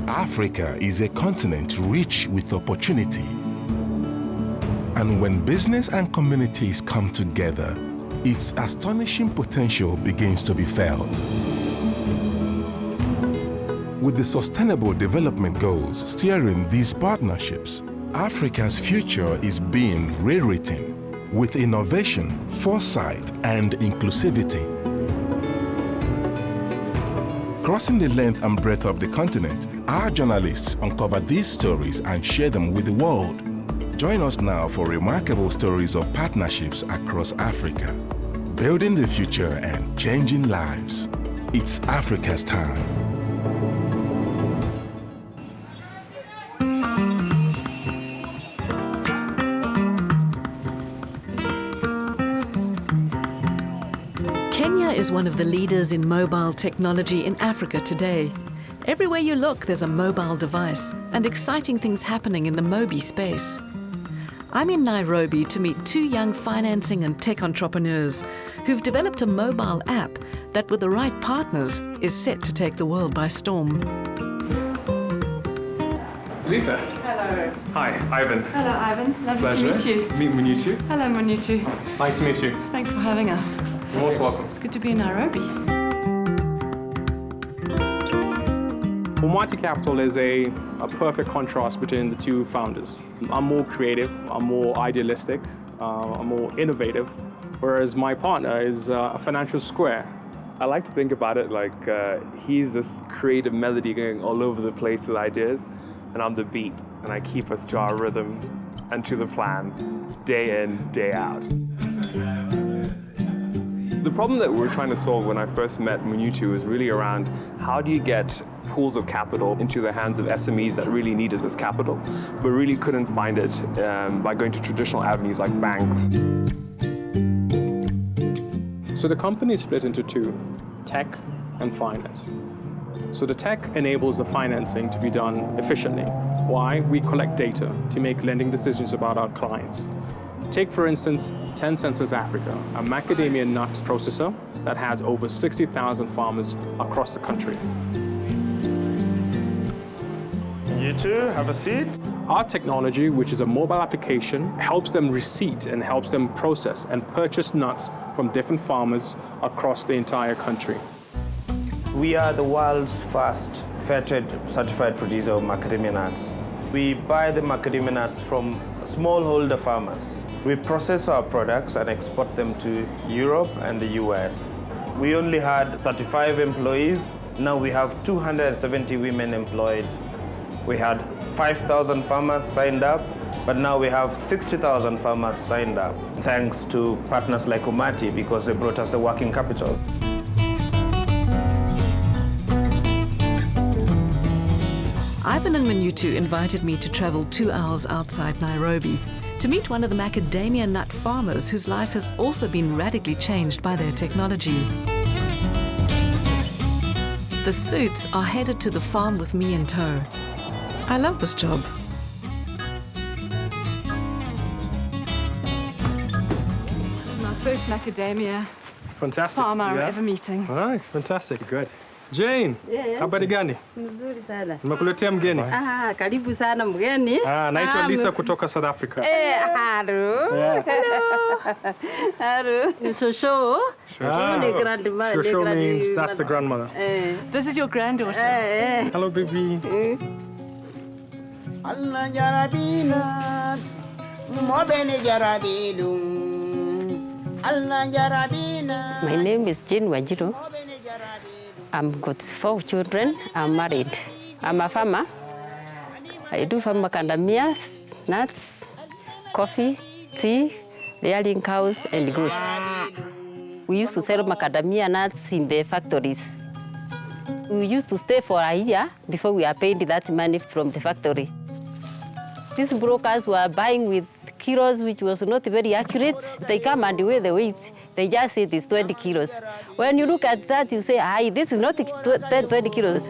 Africa is a continent rich with opportunity. And when business and communities come together, its astonishing potential begins to be felt. With the Sustainable Development Goals steering these partnerships, Africa's future is being rewritten with innovation, foresight, and inclusivity. Crossing the length and breadth of the continent, our journalists uncover these stories and share them with the world. Join us now for remarkable stories of partnerships across Africa, building the future and changing lives. It's Africa's time. Kenya is one of the leaders in mobile technology in Africa today. Everywhere you look, there's a mobile device and exciting things happening in the mobi space. I'm in Nairobi to meet two young financing and tech entrepreneurs who've developed a mobile app that, with the right partners, is set to take the world by storm. Lisa. Hello. Hi, Ivan. Hello, Ivan. Lovely Pleasure. to meet you. Meet Manutu. Hello, Manutu. Nice to meet you. Thanks for having us. You're most welcome. It's good to be in Nairobi. Umati Capital is a perfect contrast between the two founders. I'm more creative, I'm more idealistic, I'm more innovative, whereas my partner is a financial square. I like to think about it like he's this creative melody going all over the place with ideas, and I'm the beat, and I keep us to our rhythm and to the plan, day in, day out. The problem that we're trying to solve when I first met Manutu is really around how do you get pools of capital into the hands of SMEs that really needed this capital, but really couldn't find it by going to traditional avenues like banks. So the company is split into two, tech and finance. So the tech enables the financing to be done efficiently. Why? We collect data to make lending decisions about our clients. Take, for instance, 10 Senses Africa, a macadamia nut processor that has over 60,000 farmers across the country. You two, have a seat. Our technology, which is a mobile application, helps them receipt and helps them process and purchase nuts from different farmers across the entire country. We are the world's first fair trade certified producer of macadamia nuts. We buy the macadamia nuts from smallholder farmers. We process our products and export them to Europe and the US. We only had 35 employees. Now we have 270 women employed. We had 5,000 farmers signed up, but now we have 60,000 farmers signed up, thanks to partners like Umati, because they brought us the working capital. Ivan and Manutu invited me to travel 2 hours outside Nairobi to meet one of the macadamia nut farmers whose life has also been radically changed by their technology. The suits are headed to the farm with me in tow. I love this job. This is my first macadamia Fantastic. farmer I'm ever meeting. All right, fantastic, good. Jane, Yes. habari gani? Mzuri sana. Nimekuletea mgeni. Karibu sana mgeni. Naitwa Lisa kutoka South Africa. Hello. Yeah. Hello. Shosho. The grandma. Shosho means that's the grandmother. This is your granddaughter. Hello, baby. Allah jarabina, mobene jarabilu. Allah jarabina. My name is Jane Wajiro. I've got 4 children. I'm married. I'm a farmer. I do farm macadamia, nuts, coffee, tea, rearing cows and goats. We used to sell macadamia nuts in the factories. We used to stay for a year before we are paid that money from the factory. These brokers were buying with kilos, which was not very accurate. They come and weigh the weight. They just say it's 20 kilos. When you look at that, you say, this is not 20 kilos.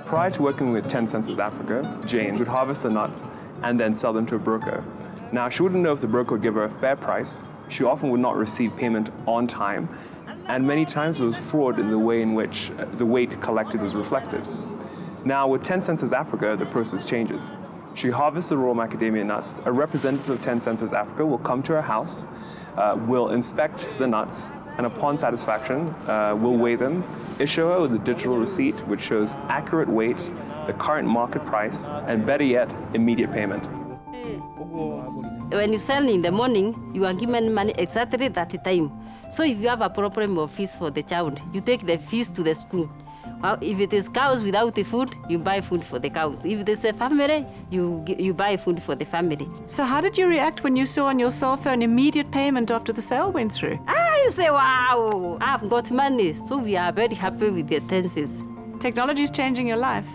Prior to working with 10 Senses Africa, Jane would harvest the nuts and then sell them to a broker. Now, she wouldn't know if the broker would give her a fair price. She often would not receive payment on time. and many times there was fraud in the way in which the weight collected was reflected. Now, with 10 Senses Africa, the process changes. She harvests the raw macadamia nuts. A representative of 10 Senses Africa will come to her house, will inspect the nuts, and upon satisfaction, we'll weigh them, issue her with a digital receipt which shows accurate weight, the current market price, and better yet, immediate payment. When you sell in the morning, you are given money exactly that time. So if you have a problem of fees for the child, you take the fees to the school. If it is cows without the food, you buy food for the cows. If there's a family, you buy food for the family. So how did you react when you saw on your cell phone immediate payment after the sale went through? You say, wow, I've got money. So we are very happy with the tenses. Technology is changing your life.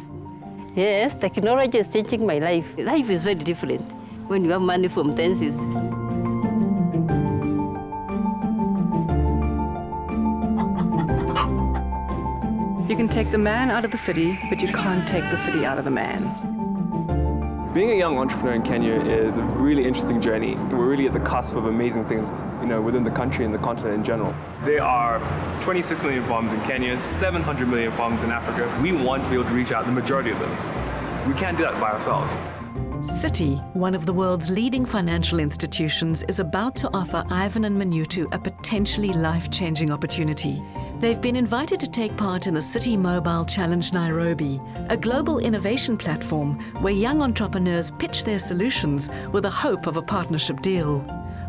Yes, technology is changing my life. Life is very different when you have money from tenses. You can take the man out of the city, but you can't take the city out of the man. Being a young entrepreneur in Kenya is a really interesting journey. We're really at the cusp of amazing things, within the country and the continent in general. There are 26 million farms in Kenya, 700 million farms in Africa. We want to be able to reach out the majority of them. We can't do that by ourselves. Citi, one of the world's leading financial institutions, is about to offer Ivan and Minutu a potentially life-changing opportunity. They've been invited to take part in the Citi Mobile Challenge Nairobi, a global innovation platform where young entrepreneurs pitch their solutions with the hope of a partnership deal.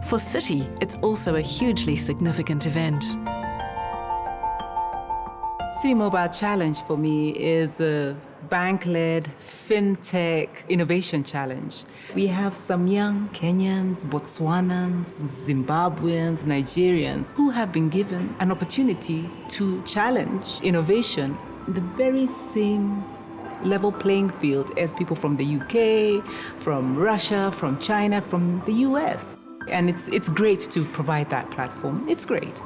For Citi, it's also a hugely significant event. Citi Mobile Challenge for me is a bank-led fintech innovation challenge. We have some young Kenyans, Botswanans, Zimbabweans, Nigerians who have been given an opportunity to challenge innovation in the very same level playing field as people from the UK, from Russia, from China, from the US. And it's great to provide that platform. It's great.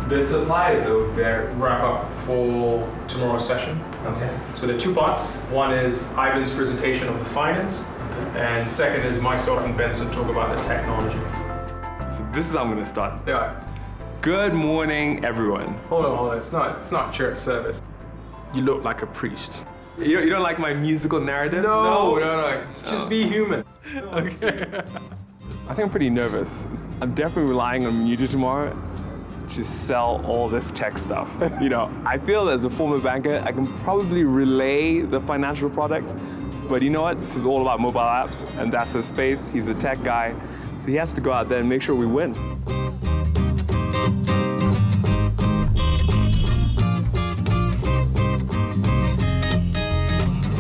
The suppliers, though, they're wrap up for tomorrow's session. Okay. So there are two parts. One is Ivan's presentation of the finance, and second is myself and Benson talk about the technology. So this is how I'm going to start. Yeah. Good morning, everyone. Hold on. It's not church service. You look like a priest. You don't like my musical narrative? No. Just be human. Okay. I think I'm pretty nervous. I'm definitely relying on Minutu tomorrow to sell all this tech stuff. I feel as a former banker, I can probably relay the financial product, but you know what? This is all about mobile apps, and that's his space. He's a tech guy, so he has to go out there and make sure we win.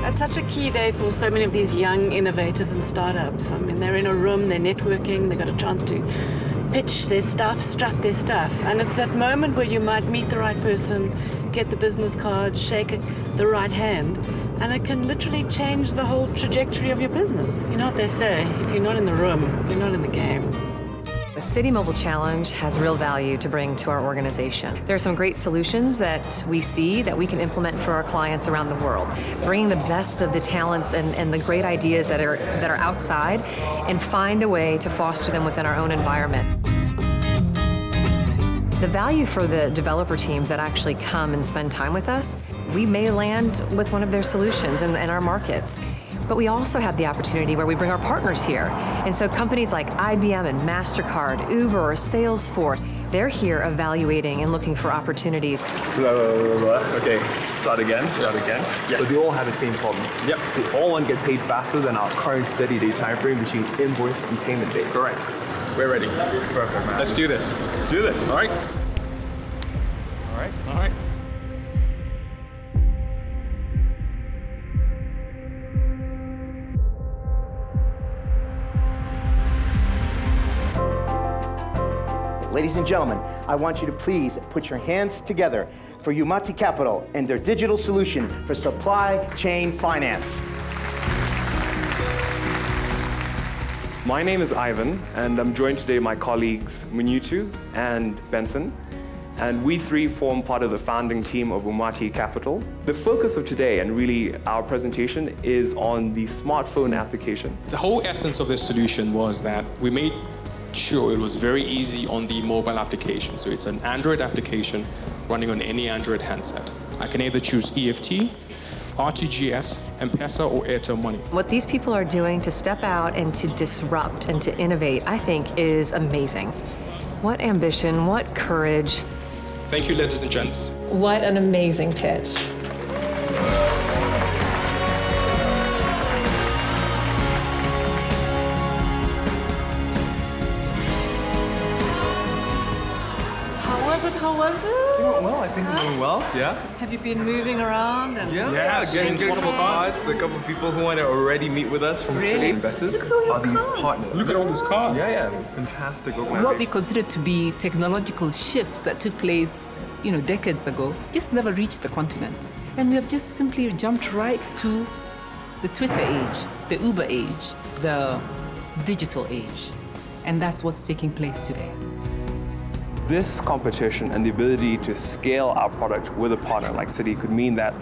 It's such a key day for so many of these young innovators and startups. I mean, they're in a room, they're networking, they've got a chance to pitch their stuff, strut their stuff. And it's that moment where you might meet the right person, get the business card, shake the right hand, and it can literally change the whole trajectory of your business. You know what they say, if you're not in the room, you're not in the game. The Citi Mobile Challenge has real value to bring to our organization. There are some great solutions that we see that we can implement for our clients around the world, bringing the best of the talents and the great ideas that are outside and find a way to foster them within our own environment. The value for the developer teams that actually come and spend time with us, we may land with one of their solutions in our markets. But we also have the opportunity where we bring our partners here. And so companies like IBM and MasterCard, Uber, or Salesforce, they're here evaluating and looking for opportunities. Okay, start again. Yes. So they all have the same problem. Yep. They all want to get paid faster than our current 30-day time frame between invoice and payment date. Correct. We're ready. Perfect, man. Let's do this. Let's do this. All right. Ladies and gentlemen, I want you to please put your hands together for Umati Capital and their digital solution for supply chain finance. My name is Ivan, and I'm joined today by my colleagues Minutu and Benson. And we three form part of the founding team of Umati Capital. The focus of today, and really our presentation, is on the smartphone application. The whole essence of this solution was that we made Sure, it was very easy on the mobile application. So it's an Android application running on any Android handset. I can either choose EFT, RTGS, M-Pesa, or Airtel Money. What these people are doing to step out and to disrupt and to innovate, I think, is amazing. What ambition, what courage. Thank you, ladies and gents. What an amazing pitch. How was it? Well, I think we're doing well, yeah. Have you been moving around? And Getting a couple of cards. A couple of people who want to already meet with us from Citi investors are these partners. Look at all these cards. Yeah, fantastic organization. What we consider to be technological shifts that took place, decades ago, just never reached the continent. And we have just simply jumped right to the Twitter age, the Uber age, the digital age. And that's what's taking place today. This competition and the ability to scale our product with a partner like Citi could mean that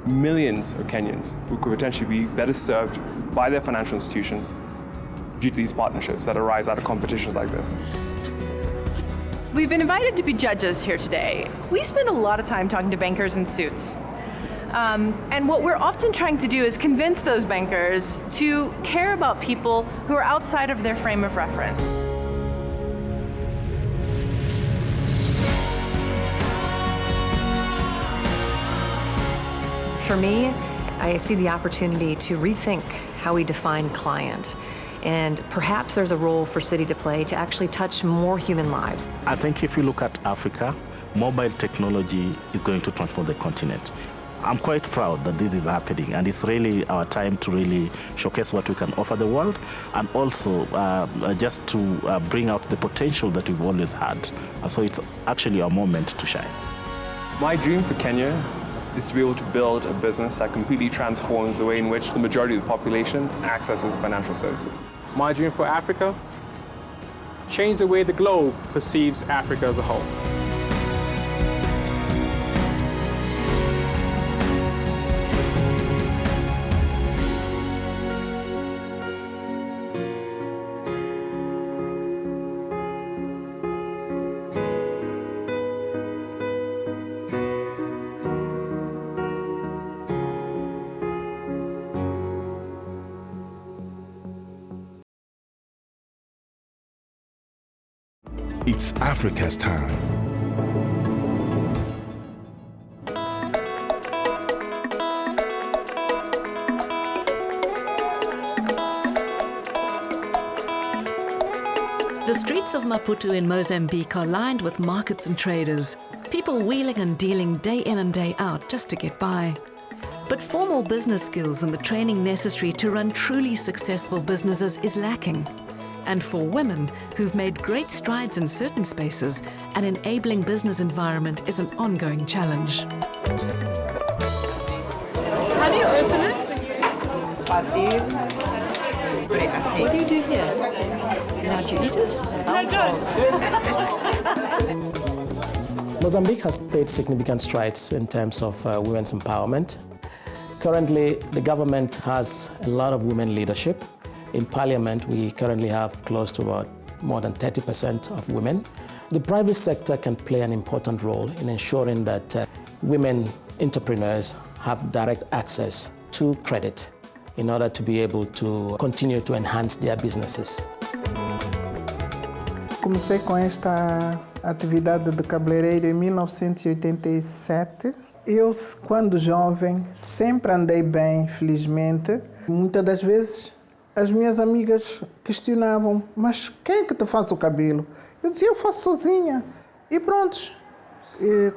millions of Kenyans who could potentially be better served by their financial institutions due to these partnerships that arise out of competitions like this. We've been invited to be judges here today. We spend a lot of time talking to bankers in suits. And what we're often trying to do is convince those bankers to care about people who are outside of their frame of reference. For me, I see the opportunity to rethink how we define client. And perhaps there's a role for Citi to play to actually touch more human lives. I think if you look at Africa, mobile technology is going to transform the continent. I'm quite proud that this is happening, and it's really our time to really showcase what we can offer the world, and also just to bring out the potential that we've always had. So it's actually our moment to shine. My dream for Kenya is to be able to build a business that completely transforms the way in which the majority of the population accesses financial services. My dream for Africa? Change the way the globe perceives Africa as a whole. It's Africa's time. The streets of Maputo in Mozambique are lined with markets and traders, people wheeling and dealing day in and day out just to get by. But formal business skills and the training necessary to run truly successful businesses is lacking. And for women who've made great strides in certain spaces, an enabling business environment is an ongoing challenge. How do you open it? What do you do here? Now do you eat it? No, don't. Mozambique has made significant strides in terms of women's empowerment. Currently, the government has a lot of women leadership. In Parliament, we currently have close to about more than 30% of women. The private sector can play an important role in ensuring that women entrepreneurs have direct access to credit in order to be able to continue to enhance their businesses. Comecei com esta atividade de cabeleireiro em 1987. Eu, quando jovem, sempre andei bem, felizmente. Muitas das vezes, as minhas amigas questionavam, mas quem é que te faz o cabelo? Eu dizia, eu faço sozinha. E pronto,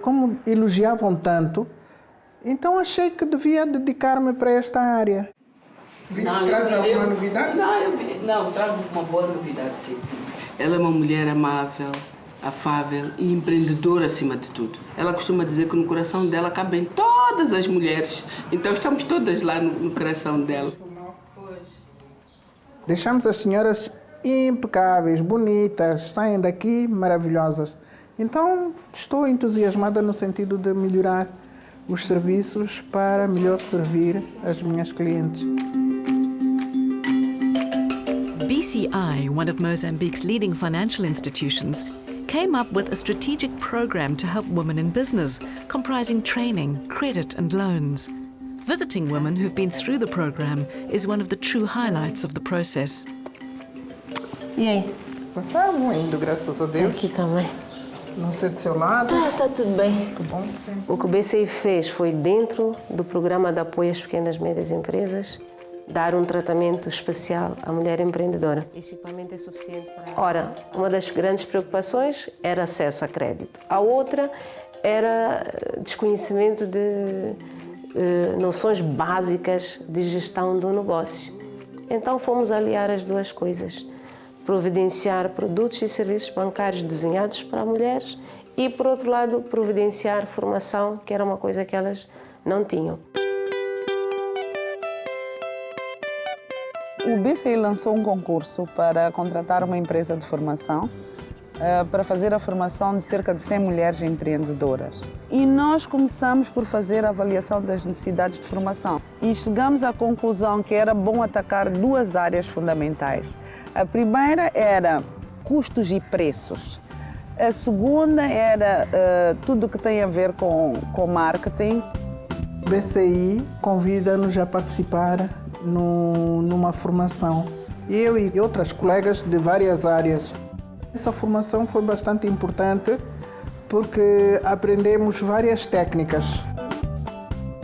como elogiavam tanto, então achei que devia dedicar-me para esta área. Traz alguma novidade? Não, trago uma boa novidade, sim. Ela é uma mulher amável, afável e empreendedora acima de tudo. Ela costuma dizer que no coração dela cabem todas as mulheres. Então estamos todas lá no coração dela. Deixamos as senhoras impecáveis, bonitas, saem daqui maravilhosas. Então, estou entusiasmada no sentido de melhorar os serviços para melhor servir as minhas clientes. BCI, one of Mozambique's leading financial institutions, came up with a strategic program to help women in business, comprising training, credit and loans. Visiting women who've been through the program is one of the true highlights of the process. E aí? Tá indo, graças a Deus. Aqui também. Não sei do seu lado. Tá tudo bem. Que bom, sim. O que o BCI fez foi, dentro do programa de apoio às pequenas e médias empresas, dar um tratamento especial à mulher empreendedora. Este equipamento é suficiente para... Ora, uma das grandes preocupações era acesso a crédito. A outra era desconhecimento de noções básicas de gestão do negócio. Então fomos aliar as duas coisas. Providenciar produtos e serviços bancários desenhados para mulheres e, por outro lado, providenciar formação, que era uma coisa que elas não tinham. O BCI lançou um concurso para contratar uma empresa de formação para fazer a formação de cerca de 100 mulheres empreendedoras. E nós começamos por fazer a avaliação das necessidades de formação e chegamos à conclusão que era bom atacar duas áreas fundamentais. A primeira era custos e preços. A segunda era tudo que tem a ver com marketing. O BCI convida-nos a participar numa formação. Eu e outras colegas de várias áreas. Essa formação foi bastante importante porque aprendemos várias técnicas.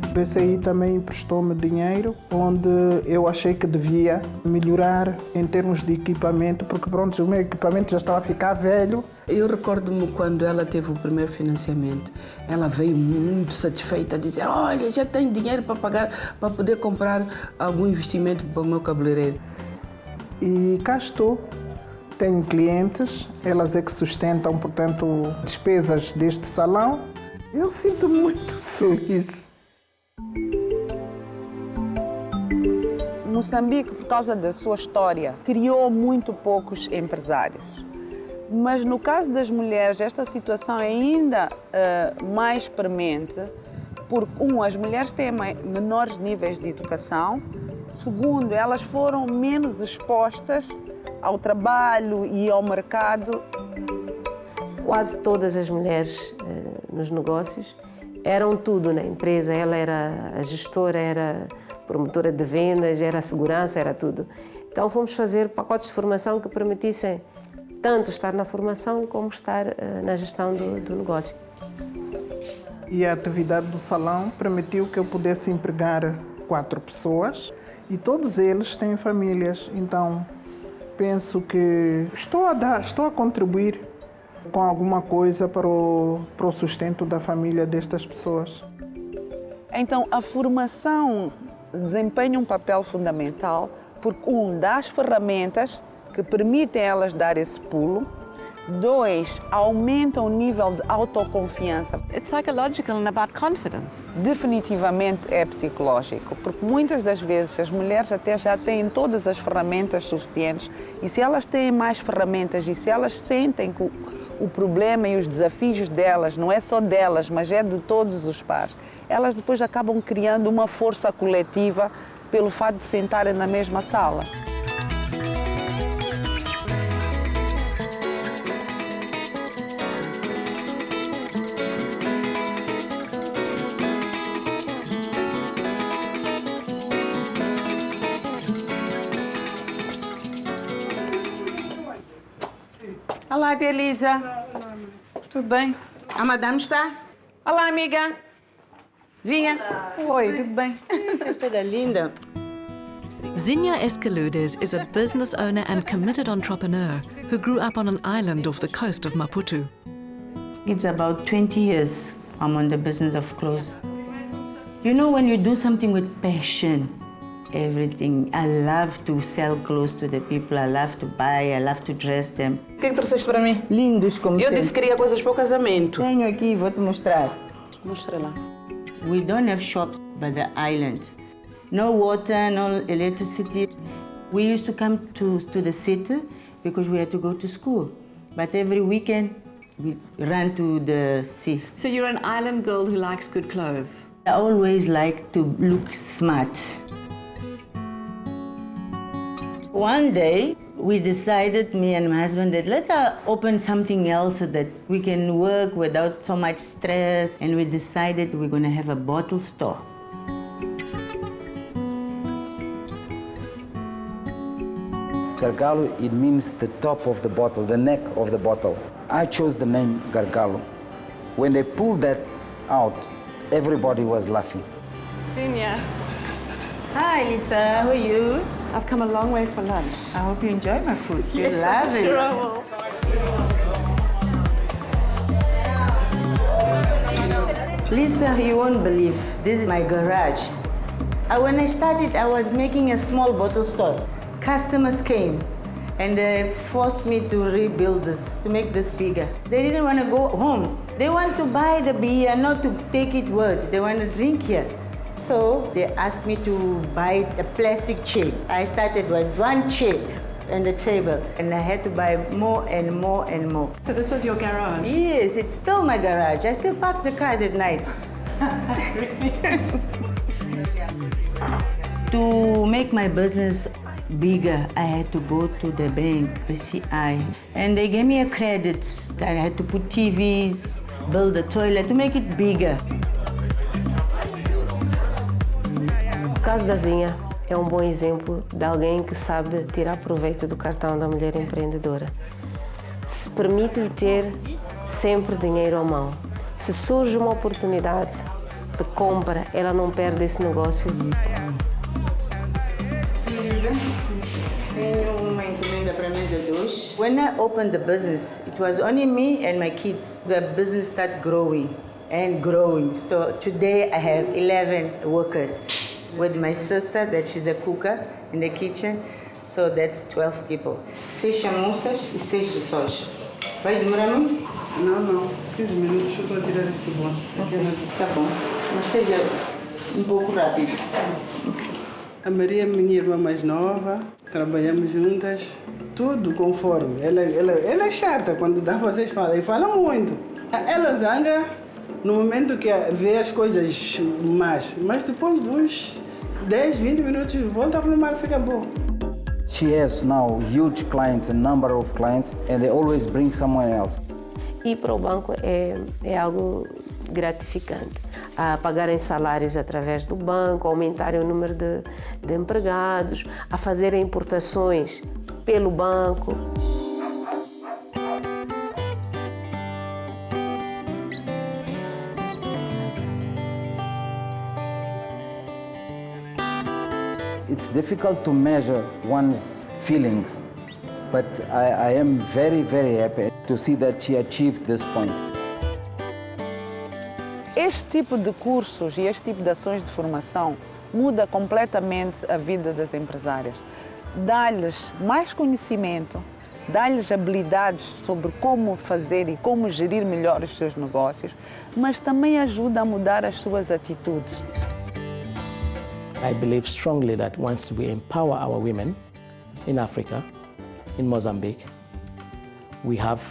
O BCI também emprestou-me dinheiro, onde eu achei que devia melhorar em termos de equipamento, porque pronto, o meu equipamento já estava a ficar velho. Eu recordo-me quando ela teve o primeiro financiamento, ela veio muito satisfeita, a dizer: olha, já tenho dinheiro para pagar, para poder comprar algum investimento para o meu cabeleireiro. E cá estou. Tenho clientes, elas é que sustentam, portanto, despesas deste salão. Eu sinto-me muito feliz. Moçambique, por causa da sua história, criou muito poucos empresários. Mas no caso das mulheres, esta situação é ainda mais premente, porque, as mulheres têm menores níveis de educação, segundo, elas foram menos expostas ao trabalho e ao mercado. Quase todas as mulheres nos negócios eram tudo na empresa. Ela era a gestora, era promotora de vendas, era a segurança, era tudo. Então fomos fazer pacotes de formação que permitissem tanto estar na formação como estar na gestão do negócio. E a atividade do salão permitiu que eu pudesse empregar 4 pessoas e todos eles têm famílias. Então penso que estou a contribuir com alguma coisa para o sustento da família destas pessoas. Então, a formação desempenha um papel fundamental porque, dá as ferramentas que permitem elas dar esse pulo. 2, aumenta o nível de autoconfiança. It's psychological and about confidence. Definitivamente é psicológico, porque muitas das vezes as mulheres até já têm todas as ferramentas suficientes e se elas têm mais ferramentas e se elas sentem que o problema e os desafios delas não é só delas, mas é de todos os pares, elas depois acabam criando uma força coletiva pelo fato de sentarem na mesma sala. Olá, tia Elisa. Tudo bem? A madame está? Olá, amiga. Zinha. Oi, tudo bem? Esta é linda. Zinha Escaludes is a business owner and committed entrepreneur who grew up on an island off the coast of Maputo. It's about 20 years I'm on the business of clothes. You know, when you do something with passion, everything. I love to sell clothes to the people. I love to buy. I love to dress them. O que trouxeste para mim? Lindos como Eu sempre. disse que queria coisas para o casamento. Tenho aqui, vou te mostrar. Mostra lá. We don't have shops by the island. No water, no electricity. We used to come to the city because we had to go to school. But every weekend, we ran to the sea. So you're an island girl who likes good clothes? I always like to look smart. One day, We decided, me and my husband, that let's open something else so that we can work without so much stress. And we decided we're going to have a bottle store. Gargalo, it means the top of the bottle, the neck of the bottle. I chose the name Gargalo. When they pulled that out, everybody was laughing. Senior. Hi, Lisa. How are you? I've come a long way for lunch. I hope you enjoy my food. You Yes, love I'm it. sure I will. Lisa, you won't believe, this is my garage. When I started, I was making a small bottle store. Customers came and they forced me to rebuild this, to make this bigger. They didn't want to go home. They want to buy the beer, not to take it word. They want to drink here. So they asked me to buy a plastic chair. I started with one chair and the table, and I had to buy more and more and more. So this was your garage? Yes, it's still my garage. I still park the cars at night. To make my business bigger, I had to go to the bank, the CI, and they gave me a credit that I had to put TVs, build a toilet to make it bigger. O caso da Zinha é um bom exemplo de alguém que sabe tirar proveito do cartão da mulher empreendedora. Se permite-lhe ter sempre dinheiro à mão. Se surge uma oportunidade de compra, ela não perde esse negócio. When I opened the business, it was only me and my kids. The business started growing and growing. So today I have 11 workers. With my sister, that she's a cooker in the kitchen, so that's 12 people. 6 almoças e 6 sós. Vai demorar muito? Não. 15 minutos só para tirar este bom. Tá bom. Mas seja um pouco rápido. A Maria é minha irmã mais nova, trabalhamos juntas, tudo conforme. Ela é chata quando dá vocês falam, e fala muito. Ela zanga no momento que vê as coisas más, mas depois de uns 10, 20 minutos volta para o mar, fica bom. She has now huge clients, a number of clients, and they always bring someone else. Ir para o banco é algo gratificante. A pagarem salários através do banco, a aumentarem o número de empregados, a fazerem importações pelo banco. It's difficult to measure one's feelings, but I am very, very happy to see that she achieved this point. Este tipo de cursos e este tipo de ações de formação muda completamente a vida das empresárias. Dá-lhes mais conhecimento, dá-lhes habilidades sobre como fazer e como gerir melhor os seus negócios, mas também ajuda a mudar as suas atitudes. I believe strongly that once we empower our women in Africa, in Mozambique, we have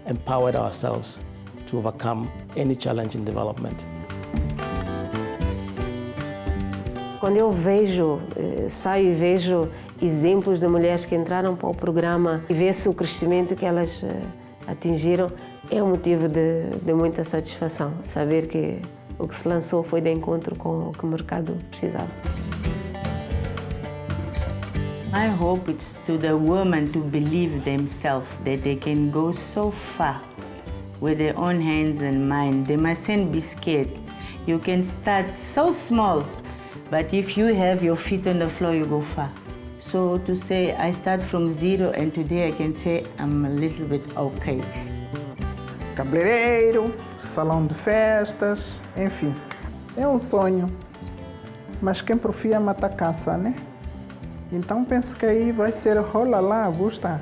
empowered ourselves to overcome any challenge in development. Quando eu saio e vejo exemplos de mulheres que entraram para o programa e vê-se o crescimento que elas atingiram, é um motivo de muita satisfação, saber que o que se lançou foi de encontro com o que o mercado precisava. My hope is to the women to believe themselves that they can go so far with their own hands and mind. They mustn't be scared. You can start so small, but if you have your feet on the floor, you go far. So to say I start from zero and today I can say I'm a little bit okay. Cabeleireiro, salão de festas, enfim, é um sonho. Mas quem profia mata caça, né? Então penso que aí vai ser rola lá, Augusta.